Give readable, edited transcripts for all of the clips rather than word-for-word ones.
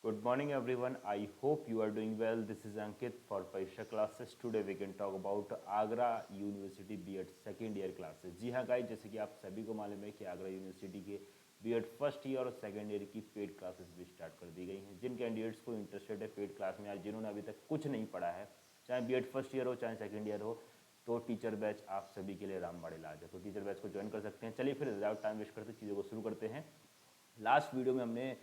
Good morning everyone. I hope you are doing well. This is Ankit for Parisha classes. Today we can talk about Agra University B.Ed second year classes. जी हाँ guys, जैसे कि आप सभी को मालूम है कि आगरा यूनिवर्सिटी के B.Ed फर्स्ट ईयर और सेकंड ईयर की पेड क्लासेस भी स्टार्ट कर दी गई हैं। जिन कैंडिडेट्स को इंटरेस्टेड है पेड क्लास में, आज जिन्होंने अभी तक कुछ नहीं पढ़ा है, चाहे B.Ed फर्स्ट ईयर हो चाहे सेकेंड ईयर हो, तो टीचर बैच आप सभी के लिए रामबाड़ इलाज है। तो टीचर बैच को ज्वाइन कर सकते हैं। चलिए फिर विदाउट टाइम वेस्ट करते चीज़ों को शुरू करते हैं। लास्ट वीडियो में हमने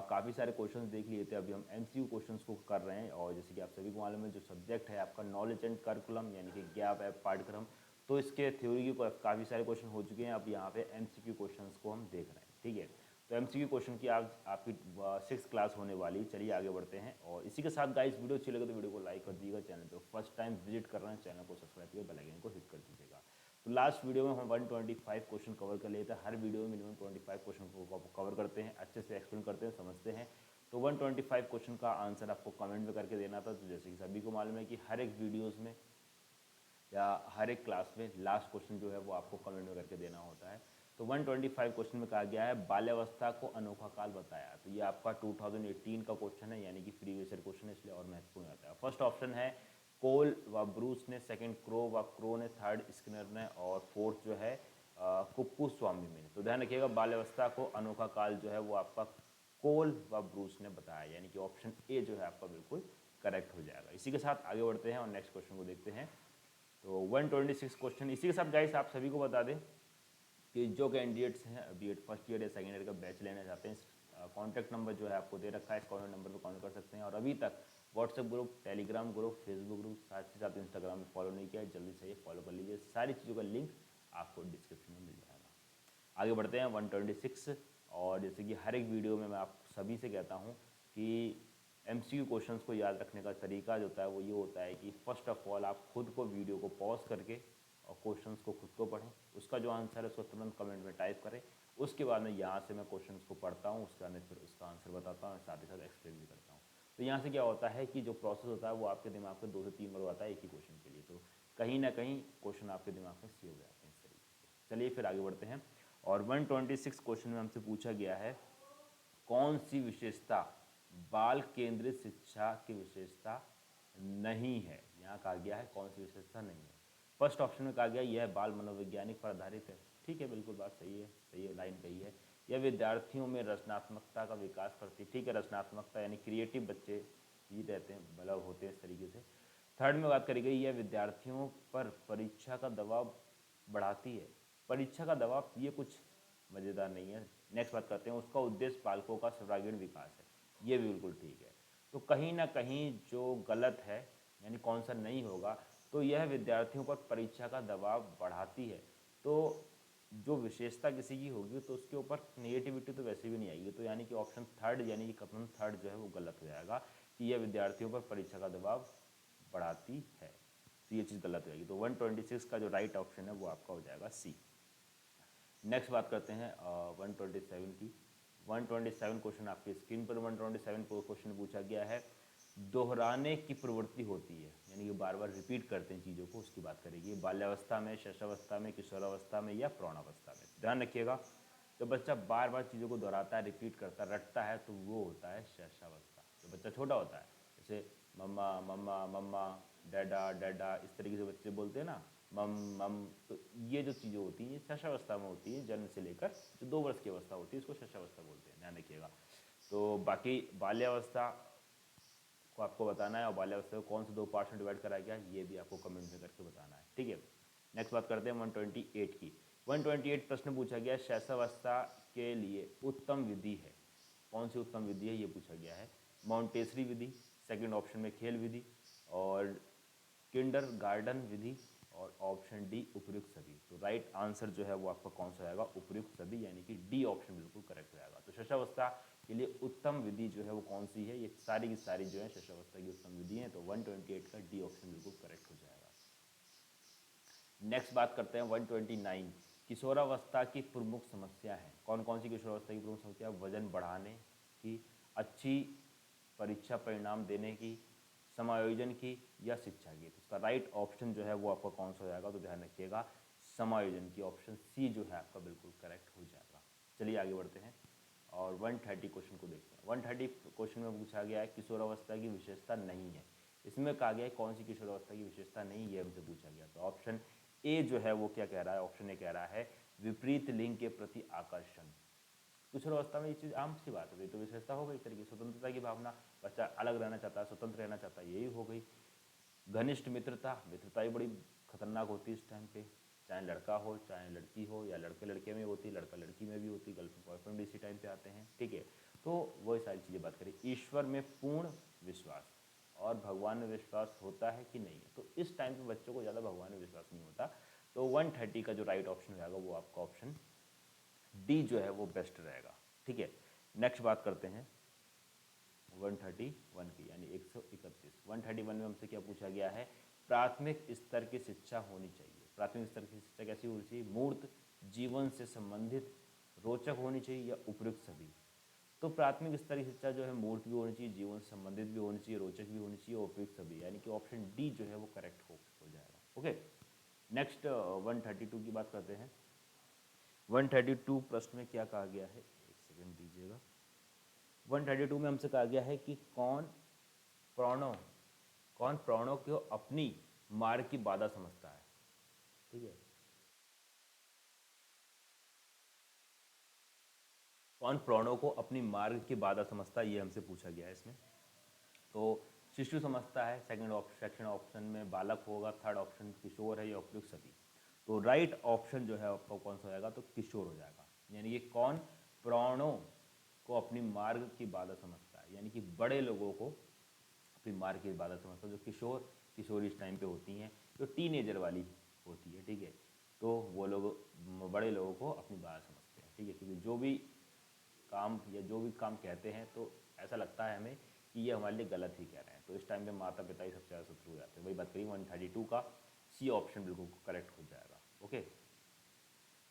काफ़ी सारे क्वेश्चंस देख लिए थे। अभी हम एमसीक्यू क्वेश्चंस को कर रहे हैं और जैसे कि आप सभी को मालूम है, जो सब्जेक्ट है आपका नॉलेज एंड करिकुलम यानी कि गैप है पाठ्यक्रम, तो इसके थ्योरी के काफ़ी सारे क्वेश्चन हो चुके हैं। अब यहाँ पे एमसीक्यू क्वेश्चंस को हम देख रहे हैं, ठीक है। तो एमसीक्यू क्वेश्चन की आज आपकी 6th क्लास होने वाली। चलिए आगे बढ़ते हैं और इसी के साथ गाइस वीडियो अच्छी लगे तो वीडियो को लाइक कर दीजिएगा। चैनल पर फर्स्ट टाइम विजिट कर रहे हैं, चैनल को सब्सक्राइब करके बेल आइकन को हिट कर दीजिएगा। तो लास्ट वीडियो में हम 125 क्वेश्चन कवर कर लिए थे। हर वीडियो में मिनिमम 25 क्वेश्चन को कवर करते हैं, अच्छे से एक्सप्लेन करते हैं, समझते हैं। तो 125 क्वेश्चन का आंसर आपको कमेंट में करके देना था। तो जैसे कि सभी को मालूम है कि हर एक वीडियोस में या हर एक क्लास में लास्ट क्वेश्चन जो है वो आपको कमेंट में करके देना होता है। तो 125 क्वेश्चन में कहा गया है बाल्यावस्था को अनोखा काल बताया। तो ये आपका 2018 का क्वेश्चन है, यानी कि प्रीवियस ईयर क्वेश्चन है, इसलिए और महत्वपूर्ण आता है। फर्स्ट ऑप्शन है कोल व ब्रूस ने, सेकंड क्रो व क्रो ने, थर्ड स्किनर ने और फोर्थ जो है कुप्पू स्वामी ने। तो ध्यान रखिएगा बाल्यावस्था को अनोखा काल जो है वो आपका कोल व ब्रूस ने बताया, यानी कि ऑप्शन ए जो है आपका बिल्कुल करेक्ट हो जाएगा। इसी के साथ आगे बढ़ते हैं और नेक्स्ट क्वेश्चन को देखते हैं। तो 126 क्वेश्चन। इसी के साथ गाइस आप सभी को बता दें कि जो कैंडिडेट्स हैं B.Ed फर्स्ट ईयर या सेकेंड ईयर का बैच लेना चाहते हैं, कॉन्टैक्ट नंबर जो है आपको दे रखा है, इस कॉन्टैक्ट नंबर पर कॉन्टैक्ट कर सकते हैं। और अभी तक WhatsApp group, Telegram group, Facebook group, साथ ही साथ इंस्टाग्राम में फॉलो नहीं किया है, जल्दी से ये फॉलो कर लीजिए। सारी चीज़ों का लिंक आपको डिस्क्रिप्शन में मिल जाएगा। आगे बढ़ते हैं 126। और जैसे कि हर एक वीडियो में मैं आप सभी से कहता हूँ कि एमसीक्यू क्वेश्चंस को याद रखने का तरीका जो होता है वो ये होता है कि फर्स्ट ऑफ ऑल आप खुद को वीडियो को पॉज करके और क्वेश्चंस को खुद को पढ़ें, उसका जो आंसर है उसको तुरंत कमेंट में टाइप करें। उसके बाद में यहाँ से मैं क्वेश्चंस को पढ़ता हूँ, उसके बाद में फिर उसका आंसर बताता हूँ, साथ ही साथ एक्सप्लेन भी करता हूँ। तो यहाँ से क्या होता है कि जो प्रोसेस होता है वो आपके दिमाग में 2 से 3 बार आता है एक ही क्वेश्चन के लिए। तो कहीं ना कहीं क्वेश्चन आपके दिमाग में सेव हो जाते हैं इस तरीके से। चलिए फिर आगे बढ़ते हैं। और 126 क्वेश्चन में हमसे पूछा गया है कौन सी विशेषता बाल केंद्रित शिक्षा की विशेषता नहीं है। यहाँ कहा गया है कौन सी विशेषता नहीं है। फर्स्ट ऑप्शन में कहा गया यह बाल मनोवैज्ञानिक पर आधारित है। ठीक है, बिल्कुल बात सही है, लाइन कही है। यह विद्यार्थियों में रचनात्मकता का विकास करती है। ठीक है, रचनात्मकता यानी क्रिएटिव बच्चे ही रहते हैं, मतलब होते हैं इस तरीके से। थर्ड में बात करी गई यह विद्यार्थियों पर परीक्षा का दबाव बढ़ाती है। परीक्षा का दबाव ये कुछ मज़ेदार नहीं है। नेक्स्ट बात करते हैं उसका उद्देश्य बालकों का सर्वांगीण विकास है। ये भी बिल्कुल ठीक है। तो कहीं ना कहीं जो गलत है, यानी कौन सा नहीं होगा, तो यह विद्यार्थियों पर परीक्षा का दबाव बढ़ाती है। तो जो विशेषता किसी की होगी तो उसके ऊपर नेगेटिविटी तो वैसे भी नहीं आएगी। तो यानी कि ऑप्शन थर्ड यानी कि कथन थर्ड जो है वो गलत हो जाएगा कि यह विद्यार्थियों पर परीक्षा का दबाव बढ़ाती है। तो ये चीज़ गलत हो जाएगी। तो 126 का जो राइट ऑप्शन है वो आपका हो जाएगा सी। नेक्स्ट बात करते हैं 127 की। 127 क्वेश्चन आपकी स्क्रीन पर 127 क्वेश्चन पूछा गया है दोहराने की प्रवृत्ति होती है, यानी कि बार बार रिपीट करते हैं चीज़ों को, उसकी बात करेगी। बाल्यावस्था में, शैशवावस्था में, किशोरावस्था में या प्रौढ़ावस्था में। ध्यान रखिएगा, जब बच्चा बार बार चीज़ों को दोहराता है, रिपीट करता है, रटता है, तो वो होता है शैशवावस्था। जब बच्चा छोटा होता है, जैसे मम्मा मम्मा मम्मा, डैडा डैडा, इस तरीके से बच्चे बोलते हैं ना, मम मम, तो ये जो चीज़ें होती हैं ये शैशवावस्था में होती हैं। जन्म से लेकर जो 2 वर्ष की अवस्था होती है इसको शैशवावस्था बोलते हैं, ध्यान रखिएगा। तो बाकी बाल्यावस्था को आपको बताना है और बाल्यावस्था को कौन से 2 पार्ट्स में डिवाइड करा गया ये भी आपको कमेंट में करके बताना है, ठीक है। नेक्स्ट बात करते हैं 128 की। 128 प्रश्न पूछा गया शैशवावस्था के लिए उत्तम विधि है। कौन सी उत्तम विधि है ये पूछा गया है। मॉन्टेसरी विधि, सेकंड ऑप्शन में खेल विधि, और किंडर गार्डन विधि, और ऑप्शन डी उपयुक्त सभी। तो राइट आंसर जो है वो आपका कौन सा आएगा, उपयुक्त सभी, यानी कि डी ऑप्शन बिल्कुल करेक्ट हो जाएगा। तो शैशवावस्था के लिए उत्तम विधि जो है वो कौन सी है, ये सारी की सारी जो है शैशवावस्था की उत्तम विधि है। तो 128 का डी ऑप्शन बिल्कुल करेक्ट हो जाएगा। नेक्स्ट बात करते हैं 129। किशोरावस्था की प्रमुख समस्या है। कौन कौन सी किशोरावस्था की प्रमुख समस्या? वजन बढ़ाने की, अच्छी परीक्षा परिणाम देने की, समायोजन की या शिक्षा की। तो उसका राइट ऑप्शन जो है वो आपका कौन सा हो जाएगा, तो ध्यान रखिएगा समायोजन की, ऑप्शन सी जो है आपका बिल्कुल करेक्ट हो जाएगा। चलिए आगे बढ़ते हैं और 130 क्वेश्चन को देखते हैं। 130 क्वेश्चन में पूछा गया है किशोरावस्था की विशेषता नहीं है। इसमें कहा गया है कौन सी किशोरावस्था की विशेषता नहीं है, हमसे पूछा गया। तो ऑप्शन ए जो है वो क्या कह रहा है, ऑप्शन ए कह रहा है विपरीत लिंग के प्रति आकर्षण। किशोरावस्था में ये चीज़ आम सी बात है, तो विशेषता हो गई तरीके, स्वतंत्रता की भावना, बच्चा अलग रहना चाहता है, स्वतंत्र रहना चाहता है, यही हो गई। घनिष्ठ मित्रता, मित्रता ही बड़ी खतरनाक होती है इस टाइम पे, चाहे लड़का हो चाहे लड़की हो, या लड़के लड़के में होती, लड़का लड़की में भी होती, गर्लफ्रेंड बॉयफ्रेंड भी इसी टाइम पे आते हैं, ठीक है। तो वही सारी चीज़ें बात करें। ईश्वर में पूर्ण विश्वास, और भगवान में विश्वास होता है कि नहीं है, तो इस टाइम पे बच्चों को ज़्यादा भगवान में विश्वास नहीं होता। तो 130 का जो राइट ऑप्शन हो जाएगा वो आपका ऑप्शन डी जो है वो बेस्ट रहेगा, ठीक है। नेक्स्ट बात करते हैं 131 की, यानी 131। 131 में हमसे क्या पूछा गया है, प्राथमिक स्तर की शिक्षा होनी चाहिए। प्राथमिक स्तर की शिक्षा कैसी होनी चाहिए, मूर्त, जीवन से संबंधित, रोचक होनी चाहिए, या उपयुक्त सभी। तो प्राथमिक स्तर की शिक्षा जो है मूर्त भी होनी चाहिए, जीवन से संबंधित भी होनी चाहिए, रोचक भी होनी चाहिए, उपयुक्त सभी, यानी कि ऑप्शन डी जो है वो करेक्ट हो जाएगा। ओके, नेक्स्ट 132 की बात करते हैं। 132 प्रश्न में क्या कहा गया है, एक सेकेंड दीजिएगा। 132 में हमसे कहा गया है कि कौन प्राणों को अपनी मार्ग की बाधा समझता है, ठीक है। कौन प्राणों को अपनी मार्ग की बाधा समझता है, ये हमसे पूछा गया है इसमें। तो शिशु समझता है, सेकंड ऑप्शन में बालक होगा, थर्ड ऑप्शन किशोर है, या उपयुक्त सभी। तो राइट ऑप्शन जो है आपका कौन सा हो जाएगा, तो किशोर हो जाएगा। यानी ये कौन प्राणों को अपनी मार्ग की बाधा समझता है, यानी कि बड़े लोगों को अपनी मार्ग की बाधा समझता है। जो किशोरी इस टाइम पे होती हैं, जो टीनेजर वाली होती है, ठीक है, तो वो लोग बड़े लोगों को अपनी बाधा समझते हैं, ठीक है। क्योंकि जो भी काम कहते हैं तो ऐसा लगता है हमें कि ये हमारे लिए गलत ही कह रहे हैं, तो इस टाइम पे माता पिता ही सबसे ज़्यादा शत्रु हो जाते हैं। वही बात करिए 132 का सी ऑप्शन बिल्कुल करेक्ट हो जाएगा। ओके,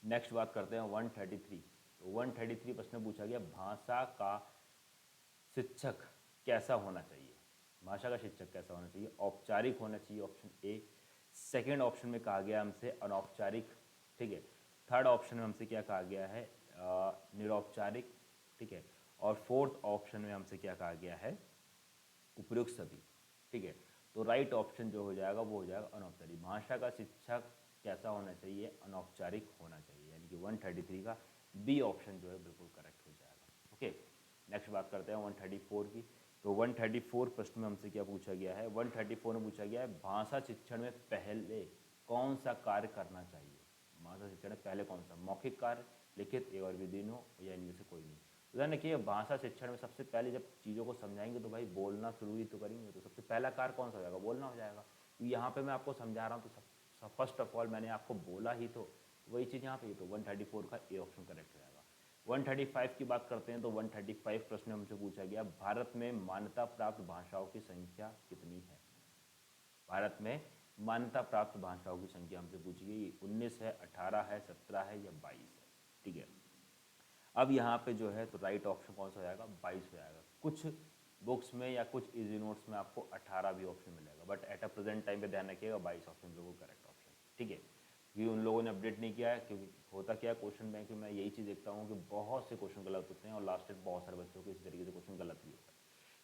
नेक्स्ट बात करते हैं 133। तो 133 प्रश्न पूछा गया, भाषा का शिक्षक कैसा होना चाहिए। भाषा का शिक्षक कैसा होना चाहिए, औपचारिक होना चाहिए, ऑप्शन ए। सेकेंड ऑप्शन में कहा गया हमसे अनौपचारिक, ठीक है। थर्ड ऑप्शन में हमसे क्या कहा गया है, निरौपचारिक, ठीक है। और फोर्थ ऑप्शन में हमसे क्या कहा गया है, उपयुक्त सभी, ठीक है। तो राइट ऑप्शन जो हो जाएगा वो हो जाएगा अनौपचारिक। भाषा का शिक्षक कैसा होना चाहिए, अनौपचारिक होना चाहिए, यानी कि 133 का बी ऑप्शन जो है बिल्कुल करेक्ट हो जाएगा। ओके, नेक्स्ट बात करते हैं 134 की। तो 134 प्रश्न में हमसे क्या पूछा गया है, 134 में पूछा गया है भाषा शिक्षण में पहले कौन सा कार्य करना चाहिए। भाषा शिक्षण में पहले कौन सा, मौखिक कार्य, लिखित, एक और विधिनो, या इनमें से कोई नहीं। तो देखिए भाषा शिक्षण में सबसे पहले जब चीज़ों को समझाएंगे तो भाई बोलना शुरू ही तो करेंगे, तो सबसे पहला कार्य कौन सा हो जाएगा, बोलना हो जाएगा। यहाँ पे मैं आपको समझा रहा हूँ तो फर्स्ट ऑफ ऑल मैंने आपको बोला ही तो वही चीज़ यहाँ पे, तो 134 का ए ऑप्शन करेक्ट हो जाएगा। 135 की बात करते हैं। तो 135 प्रश्न हमसे पूछा गया, भारत में मान्यता प्राप्त भाषाओं की संख्या कितनी है। भारत में मान्यता प्राप्त भाषाओं की संख्या हमसे पूछी गई, 19 है, 18 है, 17 है, या 22 है, ठीक है। अब यहाँ पे जो है तो राइट ऑप्शन कौन सा हो जाएगा, 22 हो जाएगा। कुछ बुक्स में या कुछ इजी नोट्स में आपको 18 भी ऑप्शन मिलेगा, but at a present time पे ध्यान रखिएगा 22 ऑप्शन बिल्कुल करेक्ट ऑप्शन, ठीक है। क्योंकि उन लोगों ने अपडेट नहीं किया है, क्योंकि होता क्या है क्वेश्चन बैंक में मैं यही चीज़ देखता हूँ कि बहुत से क्वेश्चन गलत होते हैं, और लास्ट में बहुत सारे बच्चों के इसी तरीके से क्वेश्चन गलत भी होता है।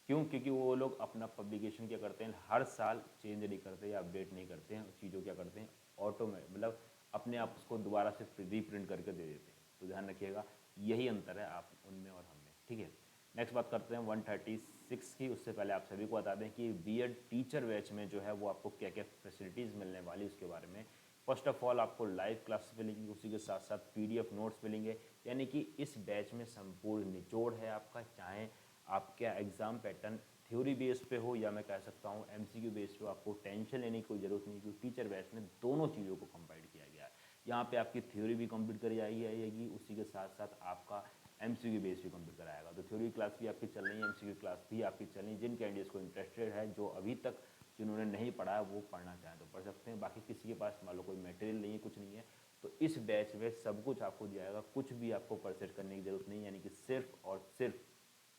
क्यों, क्योंकि वो लोग अपना पब्लिकेशन क्या करते हैं, हर साल चेंज नहीं करते या अपडेट नहीं करते हैं चीज़ों, क्या करते हैं ऑटोमेटिक, मतलब अपने आप उसको दोबारा से रीप्रिंट करके दे देते हैं। तो ध्यान रखिएगा यही अंतर है आप उनमें और हम में, ठीक है। नेक्स्ट बात करते हैं 136 की। उससे पहले आप सभी को बता दें कि बीएड टीचर बैच में जो है वो आपको क्या क्या फैसिलिटीज़ मिलने वाली उसके बारे में। फर्स्ट ऑफ ऑल आपको लाइव क्लासेस मिलेंगी, उसी के साथ साथ पीडीएफ नोट्स मिलेंगे, यानी कि इस बैच में संपूर्ण निचोड़ है आपका, चाहे आपका एग्ज़ाम पैटर्न थ्योरी बेस पे हो या मैं कह सकता हूँ एमसीक्यू बेस पे, आपको टेंशन लेने की कोई ज़रूरत नहीं, क्योंकि टीचर बैच में दोनों चीज़ों को कंबाइंड किया गया है। यहाँ पे आपकी थ्योरी भी कंप्लीट करी जाएगी, उसी के साथ साथ आपका एमसीक्यू बेस भी कंप्लीट कराएगा। तो थ्योरी क्लास भी आपकी चल रही है, एमसीक्यू क्लास भी आपकी चल रही है। जिन कैंडिडेट्स को इंटरेस्टेड है, जो अभी तक जिन्होंने नहीं पढ़ा है वो पढ़ना चाहें तो पढ़ सकते हैं। बाकी किसी के पास मान लो कोई मटेरियल नहीं है, कुछ नहीं है, तो इस बैच में सब कुछ आपको दिया जाएगा, कुछ भी आपको परचेज करने की जरूरत नहीं, यानी कि सिर्फ और सिर्फ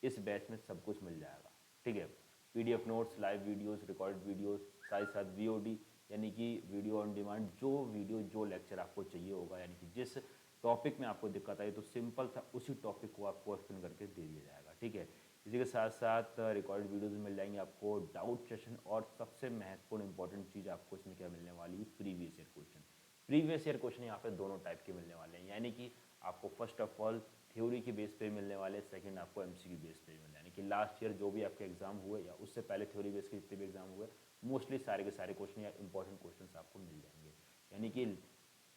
इस बैच में सब कुछ मिल जाएगा, ठीक है। PDF notes, live videos, recorded videos, साथ साथ वीओडी यानी कि वीडियो ऑन डिमांड, जो वीडियो जो लेक्चर आपको चाहिए होगा, यानी कि जिस टॉपिक में आपको दिक्कत आई तो सिंपल सा उसी टॉपिक को आपको एक्सप्लेन करके दे दिया जाएगा, ठीक है। इसी के साथ साथ रिकॉर्डेड वीडियोस मिल जाएंगे आपको, डाउट सेशन, और सबसे महत्वपूर्ण इंपॉर्टेंट चीज़ आपको इसमें क्या मिलने वाली है, previous year question. Previous year question यहाँ पे दोनों टाइप के मिलने वाले हैं, यानी कि आपको फर्स्ट ऑफ ऑल थ्योरी के बेस पे मिलने वाले, सेकंड आपको एमसीक्यू बेस पे मिलने, यानी कि लास्ट ईयर जो भी आपके एग्जाम हुए या उससे पहले थ्योरी बेस के जितने भी एग्जाम हुए, मोस्टली सारे के सारे क्वेश्चन या इंपॉर्टेंट क्वेश्चन आपको मिल जाएंगे। यानी कि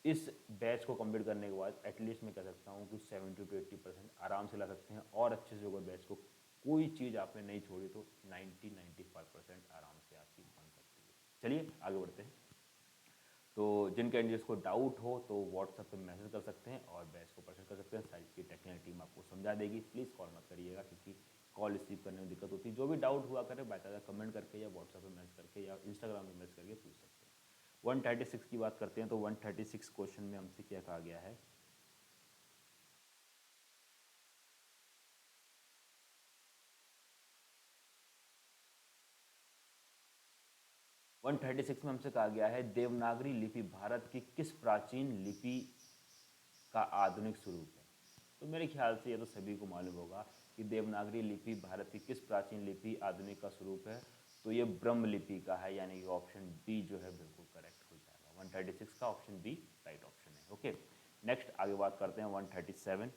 इस बैच को कंप्लीट करने के बाद एटलीस्ट मैं कह सकता हूँ कि 70 to 80% आराम से ला सकते हैं, और अच्छे से अगर बैच को कोई चीज़ आपने नहीं छोड़ी तो 90-95% आराम से आपकी बन सकती है। चलिए आगे बढ़ते हैं। तो जिन कैंडिडेट्स को डाउट हो तो व्हाट्सएप पे मैसेज कर सकते हैं और बैच को परचेज कर सकते हैं, सारी की टेक्निकल टीम आपको समझा देगी। प्लीज़ कॉल मत करिएगा क्योंकि कॉल रिसीव करने में दिक्कत होती है। जो भी डाउट हुआ करे बाकायदा कमेंट करके या व्हाट्सएप पे मैसेज करके या इंस्टाग्राम पे मैसेज करके पूछ सकते हैं। 136 की बात करते हैं तो 136 क्वेश्चन में हमसे क्या कहा गया है, 136 में हमसे कहा गया है देवनागरी लिपि भारत की किस प्राचीन लिपि का आधुनिक स्वरूप है। तो मेरे ख्याल से ये तो सभी को मालूम होगा कि देवनागरी लिपि भारत की किस प्राचीन लिपि आधुनिक का स्वरूप है, तो ये ब्रह्म लिपि का है, यानी कि ऑप्शन बी जो है बिल्कुल करेक्ट हो जाएगा। 136 का ऑप्शन बी राइट ऑप्शन है। ओके, नेक्स्ट आगे बात करते हैं 137।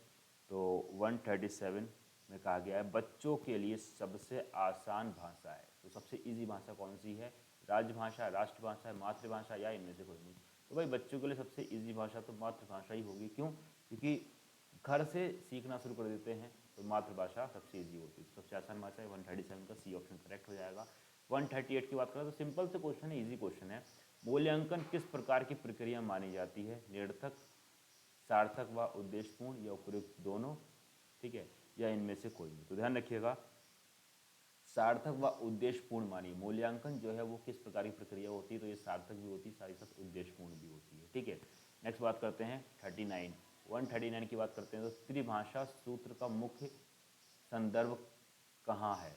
तो 137 में कहा गया है बच्चों के लिए सबसे आसान भाषा है, तो सबसे इजी भाषा कौन सी है, राजभाषा, राष्ट्रभाषा, मातृभाषा या इनमें से कोई नहीं। तो भाई बच्चों के लिए सबसे इजी भाषा तो मातृभाषा ही होगी। क्यों? क्योंकि घर से सीखना शुरू कर देते हैं तो मातृभाषा सबसे इजी होती है, तो सबसे आसान भाषा है। 137 का सी ऑप्शन करेक्ट हो जाएगा। 138 की बात करें तो सिंपल से क्वेश्चन है, इजी क्वेश्चन है। मूल्यांकन किस प्रकार की प्रक्रिया मानी जाती है, निरर्थक, सार्थक व उद्देश्यपूर्ण या उपयुक्त दोनों, ठीक है, या इनमें से कोई नहीं। तो ध्यान रखिएगा, सार्थक व उद्देश्यपूर्ण मानिए। मूल्यांकन जो है वो किस प्रकार की प्रक्रिया होती है, तो ये सार्थक भी होती है, साथ ही साथ उद्देश्यपूर्ण भी होती है, ठीक है। नेक्स्ट बात करते हैं 39, 139 की बात करते हैं तो त्रिभाषा सूत्र का मुख्य संदर्भ कहाँ है,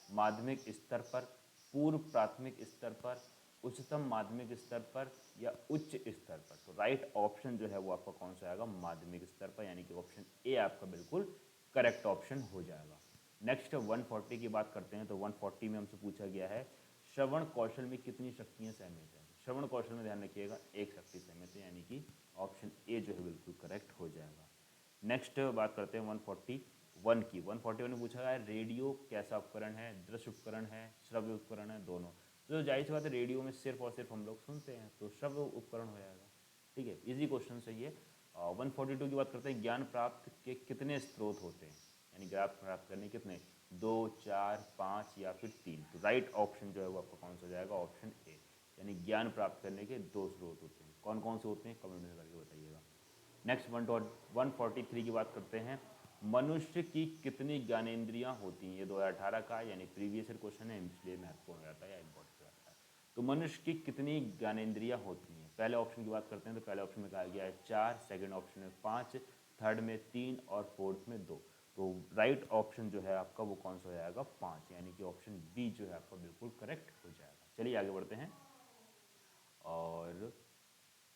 माध्यमिक स्तर पर, पूर्व प्राथमिक स्तर पर, उच्चतम माध्यमिक स्तर पर या उच्च स्तर पर। तो राइट ऑप्शन जो है वो आपका कौन सा आएगा, माध्यमिक स्तर पर, यानी कि ऑप्शन ए आपका बिल्कुल करेक्ट ऑप्शन हो जाएगा। नेक्स्ट 140 की बात करते हैं तो 140 में हमसे पूछा गया है श्रवण कौशल में कितनी शक्तियाँ सहमित हैं। श्रवण कौशल में ध्यान रखिएगा एक शक्ति सहमित है, यानी कि ऑप्शन ए जो है बिल्कुल करेक्ट हो जाएगा। नेक्स्ट बात करते हैं 141 की। 141 में पूछा गया है रेडियो कैसा उपकरण है, दृश्य उपकरण है, श्रव्य उपकरण है, दोनों। तो जाहिर सी बात है रेडियो में सिर्फ और सिर्फ हम लोग सुनते हैं तो श्रव्य उपकरण हो जाएगा, ठीक है, इजी क्वेश्चन सही है। 142 की बात करते हैं ज्ञान प्राप्त के कितने स्रोत होते हैं, यानी ज्ञान प्राप्त करने कितने, 2, 4, 5 या फिर 3। तो राइट ऑप्शन जो है वो आपका कौन सा हो जाएगा, ऑप्शन ए, यानी ज्ञान प्राप्त करने के 2 स्रोत होते हैं। कौन कौन से होते हैं कमेंट में करके बताइएगा। नेक्स्ट 143 की बात करते हैं मनुष्य की कितनी ज्ञानेंद्रियां होती हैं। ये 2018 का यानी प्रीवियस ईयर क्वेश्चन है, इसलिए महत्वपूर्ण हो जाता है या इंपॉर्टेंट हो जाता है। तो मनुष्य की कितनी ज्ञानेंद्रियां होती हैं। पहले ऑप्शन की बात करते हैं तो पहले ऑप्शन में कहा गया है 4, सेकेंड ऑप्शन में 5, थर्ड में 3 और फोर्थ में 2। तो राइट ऑप्शन जो है आपका वो कौन सा हो जाएगा, 5, यानी कि ऑप्शन बी जो है आपका बिल्कुल करेक्ट हो जाएगा। चलिए आगे बढ़ते हैं और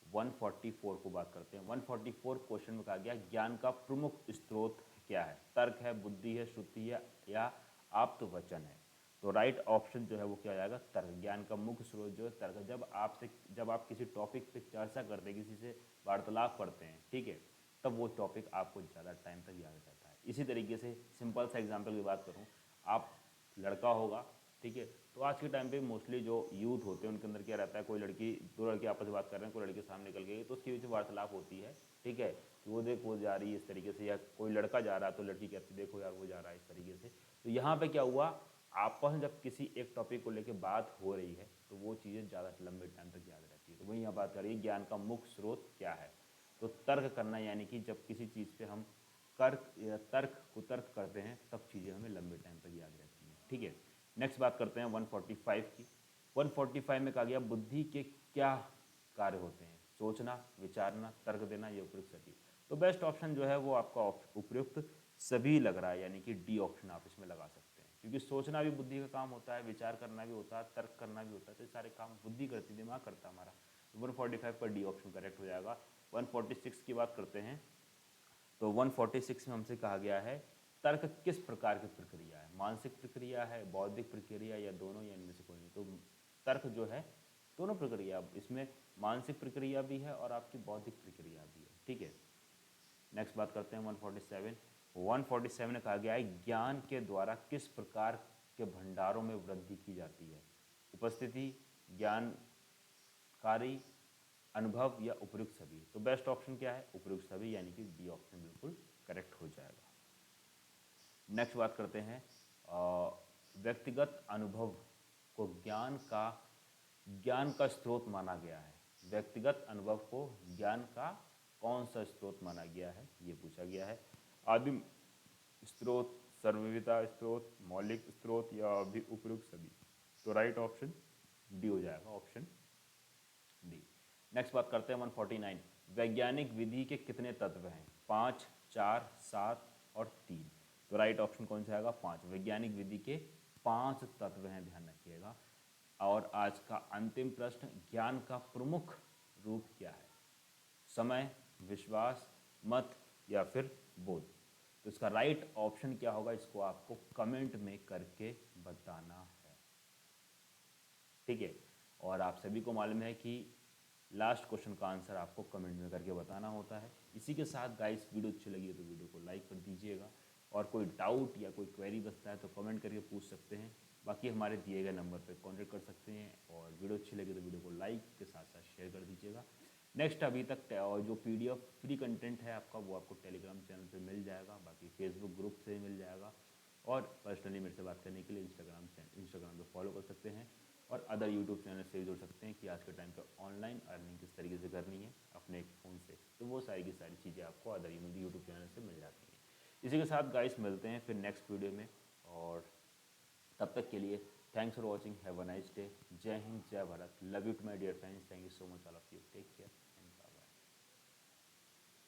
144 को बात करते हैं। 144 क्वेश्चन में कहा गया ज्ञान का प्रमुख स्रोत क्या है, तर्क है, बुद्धि है, श्रुति है या आप्त वचन है। तो राइट ऑप्शन जो है वो क्या हो जाएगा, तर्क। ज्ञान का मुख्य स्रोत जो है तर्क है। जब आप किसी टॉपिक पे चर्चा करते हैं, किसी से वार्तालाप करते हैं, ठीक है, तब वो टॉपिक आपको ज़्यादा टाइम तक याद रहता है। इसी तरीके से सिंपल सा एग्जाम्पल की बात करूँ, आप लड़का होगा, ठीक है, तो आज के टाइम पे मोस्टली जो यूथ होते हैं उनके अंदर क्या रहता है, कोई लड़की, दो लड़के आपस में बात कर रहे हैं, कोई लड़की सामने निकल गई तो उसकी वजह से वार्तालाप होती है, ठीक है, कि वो देख वो जा रही है इस तरीके से, या कोई लड़का जा रहा है तो लड़की कहती है देखो यार वो जा रहा है इस तरीके से। तो यहाँ पे क्या हुआ, आपस में जब किसी एक टॉपिक को लेकर बात हो रही है तो वो चीज़ें ज़्यादा लंबे टाइम तक याद रहती है। तो वही यहाँ बात करिए ज्ञान का मुख्य स्रोत क्या है, तो तर्क करना, यानी कि जब किसी चीज़ पे हम तर्क कुतर्क करते हैं तब चीज़ें हमें लंबे टाइम तक याद रहती हैं, ठीक है। नेक्स्ट बात करते हैं 145 की। 145 में कहा गया बुद्धि के क्या कार्य होते हैं, सोचना, विचारना, तर्क देना या उपयुक्त सभी। तो बेस्ट ऑप्शन जो है वो आपका उपयुक्त सभी लग रहा है, यानी कि डी ऑप्शन आप इसमें लगा सकते हैं, क्योंकि सोचना भी बुद्धि का काम होता है, विचार करना भी होता है, तर्क करना भी होता है, तो ये सारे काम बुद्धि करती, दिमाग करता है हमारा। 145 का डी ऑप्शन करेक्ट हो जाएगा। 146 की बात करते हैं तो 146 में हमसे कहा गया है तर्क किस प्रकार की प्रक्रिया है, मानसिक प्रक्रिया है, बौद्धिक प्रक्रिया या दोनों या इनमें से कोई नहीं। तो तर्क जो है दोनों प्रक्रिया, इसमें मानसिक प्रक्रिया भी है और आपकी बौद्धिक प्रक्रिया भी है, ठीक है। नेक्स्ट बात करते हैं 147 में कहा गया है ज्ञान के द्वारा किस प्रकार के भंडारों में वृद्धि की जाती है, उपस्थिति, ज्ञानकारी, अनुभव या उपयुक्त सभी। तो बेस्ट ऑप्शन क्या है, उपयुक्त सभी, यानी कि बी ऑप्शन बिल्कुल करेक्ट हो जाएगा। नेक्स्ट बात करते हैं व्यक्तिगत अनुभव को ज्ञान का स्रोत माना गया है। व्यक्तिगत अनुभव को ज्ञान का कौन सा स्रोत माना गया है, ये पूछा गया है। आदिम स्रोत, सर्वविदिता स्रोत, मौलिक स्रोत या भी उपयुक्त सभी। तो राइट ऑप्शन डी हो जाएगा, ऑप्शन डी। नेक्स्ट बात करते हैं 149 वैज्ञानिक विधि के कितने तत्व हैं, 5, 4, 7 और 3। तो राइट ऑप्शन कौन सा आएगा, 5। वैज्ञानिक विधि के 5 तत्व हैं, ध्यान रखिएगा। और आज का अंतिम प्रश्न, ज्ञान का प्रमुख रूप क्या है, समय, विश्वास, मत या फिर बोध। तो इसका राइट ऑप्शन क्या होगा, इसको आपको कमेंट में करके बताना है, ठीक है। और आप सभी को मालूम है कि लास्ट क्वेश्चन का आंसर आपको कमेंट में करके बताना होता है। इसी के साथ गाइस वीडियो अच्छी लगी तो वीडियो को लाइक कर दीजिएगा, और कोई डाउट या कोई क्वेरी बचता है तो कमेंट करके पूछ सकते हैं। बाकी हमारे दिए गए नंबर पर कॉन्टेक्ट कर सकते हैं, और वीडियो अच्छी लगी तो वीडियो को लाइक के साथ साथ शेयर कर दीजिएगा। नेक्स्ट अभी तक जो PDF फ्री कंटेंट है आपका, वो आपको टेलीग्राम चैनल पे मिल जाएगा, बाकी फेसबुक ग्रुप से मिल जाएगा, और पर्सनली मेरे से बात करने के लिए इंस्टाग्राम पे फॉलो कर सकते हैं, और अदर यूट्यूब चैनल से भी जुड़ सकते हैं कि आज के टाइम पे ऑनलाइन अर्निंग किस तरीके से करनी है अपने एक फ़ोन से। तो वो सारी की सारी चीज़ें आपको अदर यूट्यूब चैनल से मिल जाती हैं। इसी के साथ गाइस मिलते हैं फिर नेक्स्ट वीडियो में, और तब तक के लिए thanks for watching, have a nice day. जय हिंद, जय Bharat, love you to my dear friends, thank you so much all of you, take care.